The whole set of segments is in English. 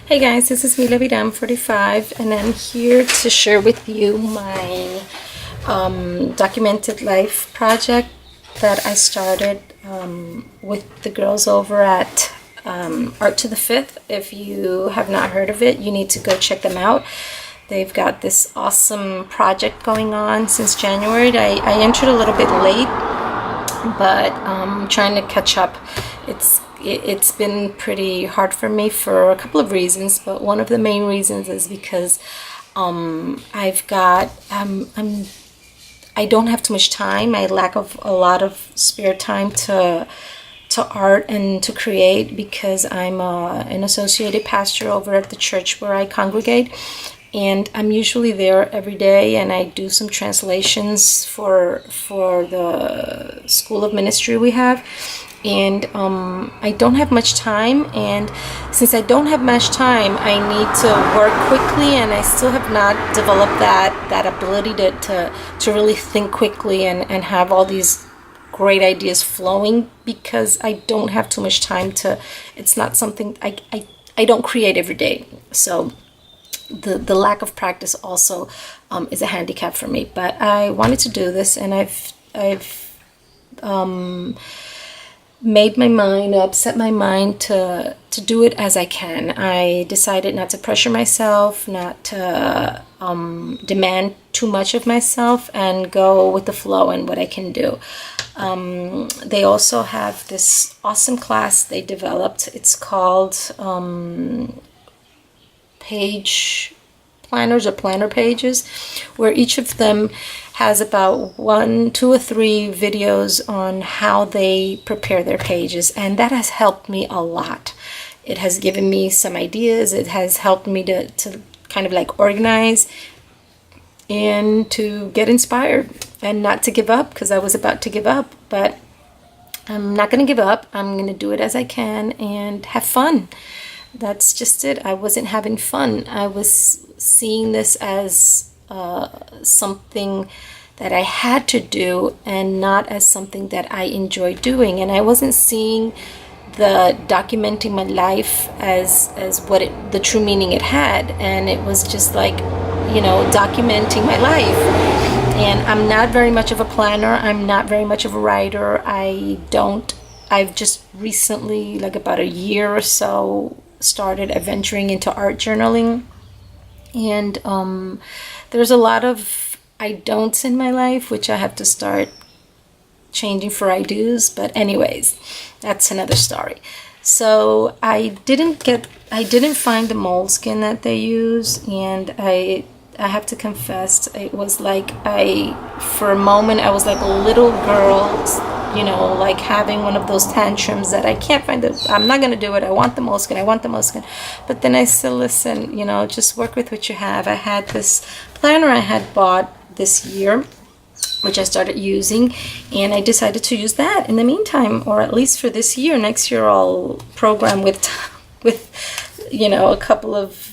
Hey guys, this is Mila Vidam 45 and I'm here to share with you my documented life project that I started with the girls over at Art to the Fifth. If you have not heard of it, you need to go check them out. They've got this awesome project going on since January. I entered a little bit late, but I'm trying to catch up. It's been pretty hard for me for a couple of reasons, but one of the main reasons is because I don't have too much time. I lack of a lot of spare time to art and to create because I'm an associated pastor over at the church where I congregate, and I'm usually there every day, and I do some translations for the school of ministry we have. And I don't have much time, and since I don't have much time, I need to work quickly, and I still have not developed that ability to really think quickly and have all these great ideas flowing, because I don't have too much time to. It's not something I don't create every day, so the lack of practice also is a handicap for me. But I wanted to do this, and I've made my mind up, set my mind to do it as I can. I decided not to pressure myself, not to demand too much of myself, and go with the flow and what I can do. They also have this awesome class they developed. It's called page planners or planner pages, where each of them has about 1, 2, or 3 videos on how they prepare their pages, and that has helped me a lot. It has given me some ideas. It has helped me to kind of like organize and to get inspired and not to give up, because I was about to give up, but I'm not going to give up. I'm going to do it as I can and have fun. That's just it. I wasn't having fun. I was seeing this as something that I had to do and not as something that I enjoy doing. And I wasn't seeing the documenting my life as what the true meaning it had. And it was just like, documenting my life. And I'm not very much of a planner. I'm not very much of a writer. I've just recently, like about a year or so, started adventuring into art journaling. And there's a lot of I don'ts in my life, which I have to start changing for I do's. But anyways, that's another story. So I didn't find the moleskin that they use, and I have to confess, it was like for a moment, I was like a little girl, like having one of those tantrums that I can't find I'm not going to do it. I want the moleskin. But then I said, listen, just work with what you have. I had this planner I had bought this year, which I started using, and I decided to use that in the meantime, or at least for this year. Next year I'll program with a couple of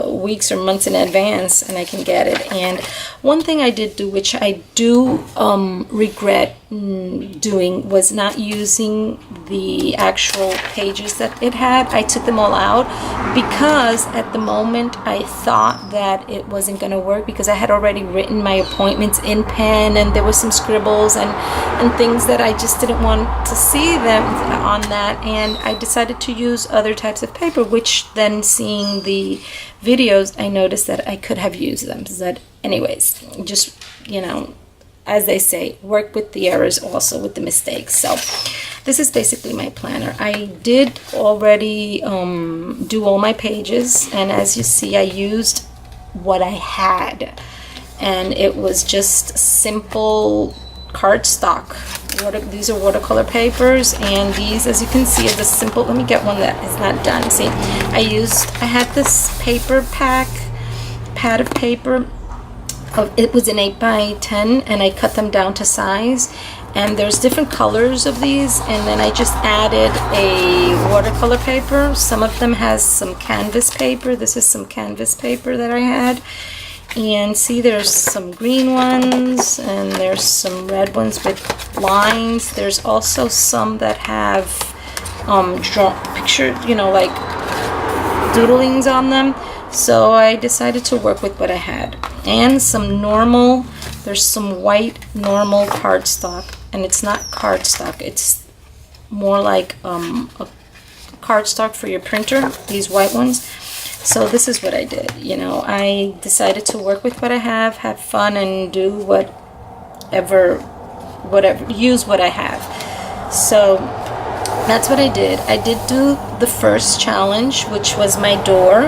weeks or months in advance, and I can get it. And one thing I did do, which I do regret doing, was not using the actual pages that it had. I took them all out because at the moment I thought that it wasn't going to work, because I had already written my appointments in pen, and there were some scribbles and things that I just didn't want to see them on that. And I decided to use other types of paper, which then, seeing the videos, I noticed that I could have used them. So anyways, just, as they say, work with the errors, also with the mistakes. So this is basically my planner. I did already do all my pages, and as you see, I used what I had, and it was just simple cardstock. These are watercolor papers, and these, as you can see, are the simple. Let me get one that is not done. See, I had this paper pad of paper. It was an 8x10, and I cut them down to size. And there's different colors of these, and then I just added a watercolor paper. Some of them has some canvas paper. This is some canvas paper that I had. And see, there's some green ones, and there's some red ones with lines. There's also some that have drawn picture, like doodlings on them. So I decided to work with what I had. And some normal, there's some white normal cardstock. And it's not cardstock, it's more like a cardstock for your printer, these white ones. So this is what I did. You know, I decided to work with what I have fun, and do whatever, use what I have. So that's what I did. I did do the first challenge, which was my door,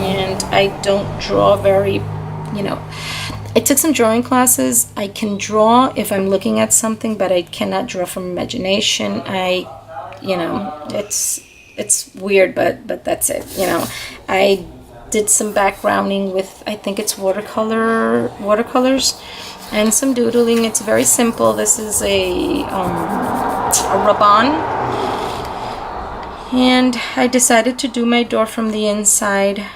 and I don't draw very, you know, I took some drawing classes. I can draw if I'm looking at something, but I cannot draw from imagination. You know, it's weird, but that's it. You know, I did some backgrounding with, I think it's watercolors, and some doodling. It's very simple. This is a Raban, and I decided to do my door from the inside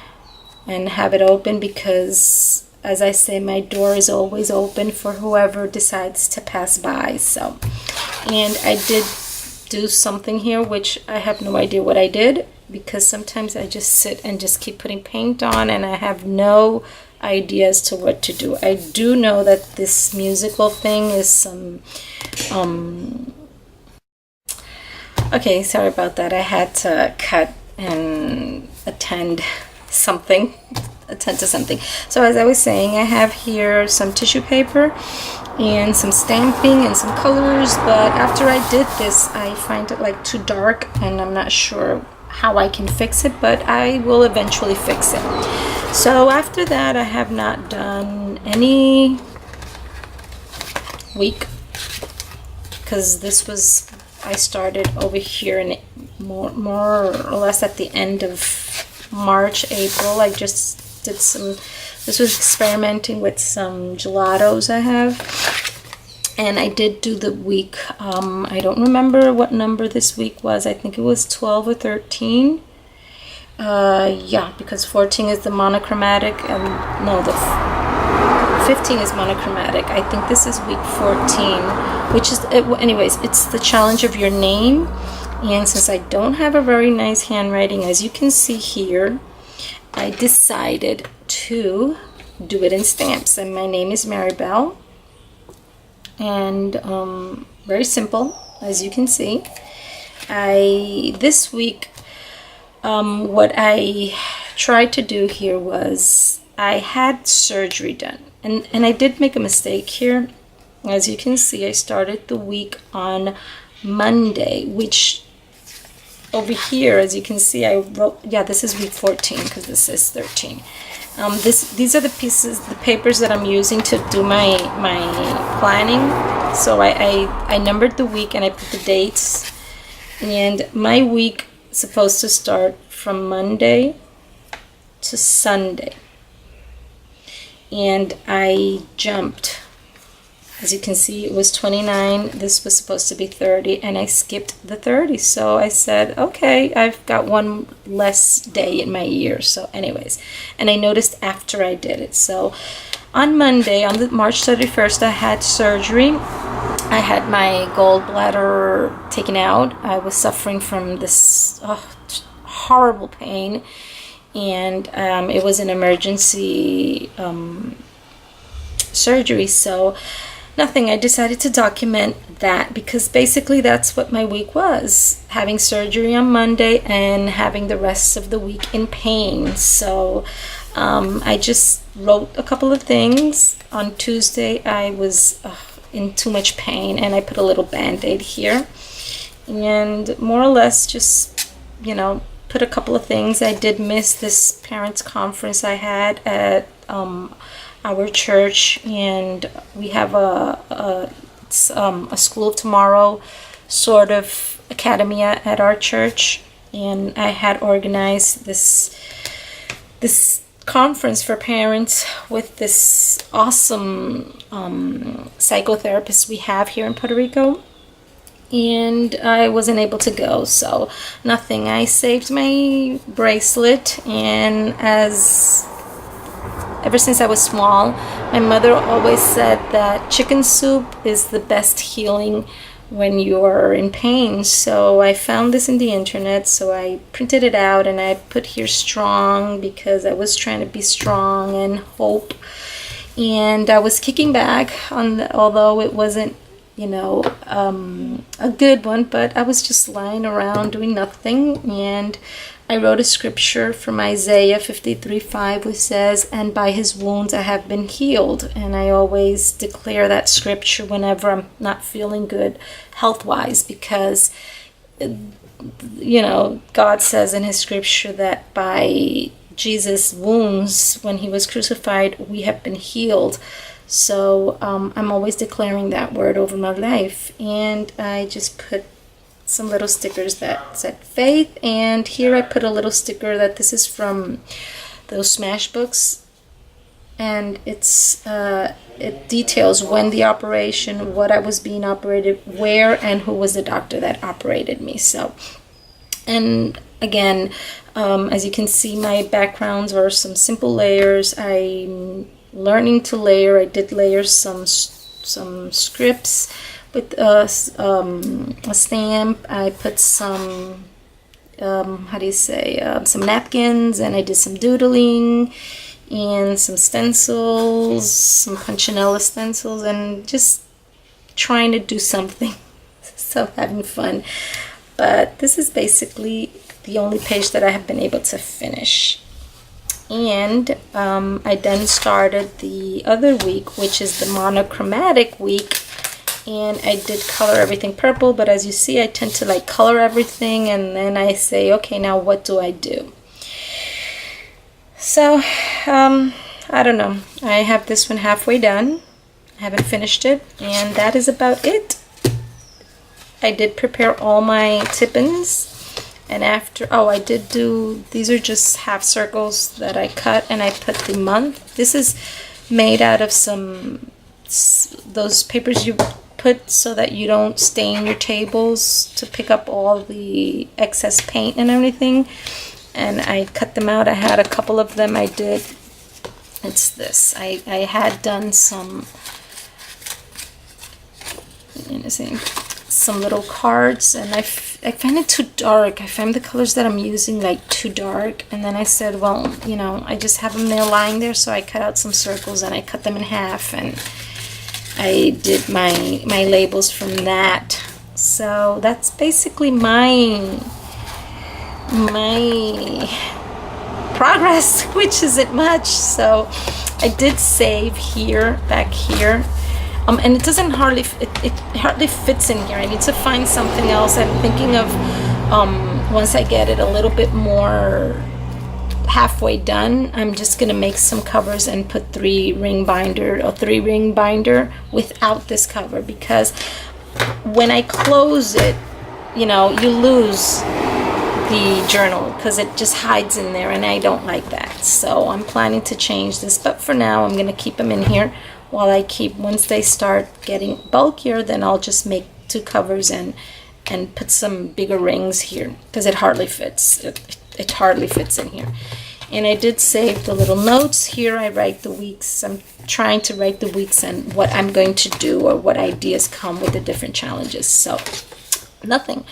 and have it open because, as I say, my door is always open for whoever decides to pass by. So, and I did do something here which I have no idea what I did, because sometimes I just sit and just keep putting paint on and I have no idea as to what to do. I do know that this musical thing is some okay, sorry about that. I had to cut and attend to something. So as I was saying, I have here some tissue paper and some stamping and some colors, but after I did this, I find it like too dark, and I'm not sure how I can fix it, but I will eventually fix it. So after that, I have not done any week, because this was, I started over here in more or less at the end of March, April. I just did some, this was experimenting with some gelatos I have, and I did do the week. I don't remember what number this week was. I think it was 12 or 13. Yeah, because 14 is the monochromatic, and no, the 15 is monochromatic. I think this is week 14, which is, anyways, it's the challenge of your name. And since I don't have a very nice handwriting, as you can see here, I decided to do it in stamps. And my name is Maribel, and very simple, as you can see. This week, what I tried to do here was, I had surgery done, and I did make a mistake here. As you can see, I started the week on Monday, which over here, as you can see, I wrote, yeah, this is week 14 because this is 13. These are the pieces, the papers that I'm using to do my planning. So I numbered the week and I put the dates, and my week is supposed to start from Monday to Sunday, and I jumped. As you can see, it was 29. This was supposed to be 30, and I skipped the 30. So I said, okay, I've got one less day in my year. So anyways, and I noticed after I did it. So on Monday, on the March 31st, I had surgery. I had my gallbladder taken out. I was suffering from this horrible pain, and it was an emergency surgery. So nothing. I decided to document that because basically that's what my week was, having surgery on Monday and having the rest of the week in pain. So I just wrote a couple of things. On Tuesday I was in too much pain, and I put a little band-aid here, and more or less just, you know, put a couple of things. I did miss this parents conference I had at our church, and we have a school of tomorrow sort of academy at our church, and I had organized this conference for parents with this awesome psychotherapist we have here in Puerto Rico, and I wasn't able to go, so nothing. I saved my bracelet, and ever since I was small, my mother always said that chicken soup is the best healing when you're in pain. So I found this in the internet, so I printed it out and I put here strong because I was trying to be strong and hope. And I was kicking back on although it wasn't, you know, a good one, but I was just lying around doing nothing, and I wrote a scripture from Isaiah 53:5, which says, "And by his wounds I have been healed." And I always declare that scripture whenever I'm not feeling good health-wise, because, you know, God says in his scripture that by Jesus' wounds, when he was crucified, we have been healed. So I'm always declaring that word over my life. And I just put some little stickers that said faith, and here I put a little sticker that this is from those Smash books, and it details when the operation, what I was being operated, where, and who was the doctor that operated me. So, and again, as you can see, my backgrounds are some simple layers. I'm learning to layer. I did layer some scripts with a stamp. I put some some napkins, and I did some doodling and some stencils, some punchinella stencils, and just trying to do something. So having fun. But this is basically the only page that I have been able to finish. And I then started the other week, which is the monochromatic week, and I did color everything purple. But as you see, I tend to like color everything, and then I say, okay, now what do I do? So I don't know, I have this one halfway done. I haven't finished it, and that is about it. I did prepare all my tip-ins. And after, oh, I did do, these are just half circles that I cut, and I put the month. This is made out of those papers you put so that you don't stain your tables, to pick up all the excess paint and everything. And I cut them out. I had a couple of them I did. It's this. I had done some, some little cards, and I find it too dark. I find the colors that I'm using like too dark, and then I said, well, you know, I just have them there lying there, so I cut out some circles and I cut them in half, and I did my labels from that. So that's basically my progress, which isn't much. So I did save here, back here. And it doesn't hardly, it hardly fits in here. I need to find something else. I'm thinking of, once I get it a little bit more halfway done, I'm just gonna make some covers and put 3-ring binder without this cover, because when I close it, you know, you lose the journal because it just hides in there, and I don't like that. So I'm planning to change this, but for now I'm gonna keep them in here. While I keep, once they start getting bulkier, then I'll just make 2 covers and put some bigger rings here, because it hardly fits. It hardly fits in here. And I did save the little notes here. I write the weeks. I'm trying to write the weeks and what I'm going to do, or what ideas come with the different challenges. So nothing.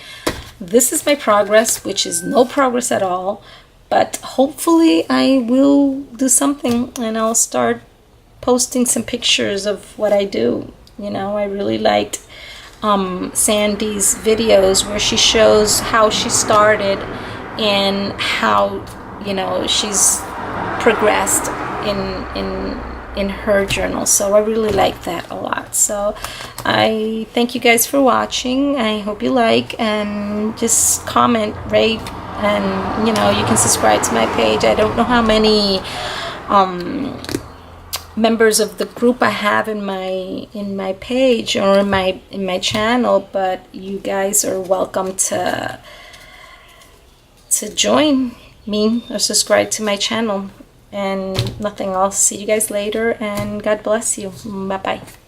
This is my progress, which is no progress at all, but hopefully I will do something, and I'll start posting some pictures of what I do. You know, I really liked Sandy's videos where she shows how she started and how, you know, she's progressed in her journal. So I really like that a lot. So I thank you guys for watching. I hope you like, and just comment, rate, and you know, you can subscribe to my page. I don't know how many members of the group I have in my page or in my channel, but you guys are welcome to join me or subscribe to my channel. And nothing else. See you guys later, and God bless you. Bye bye.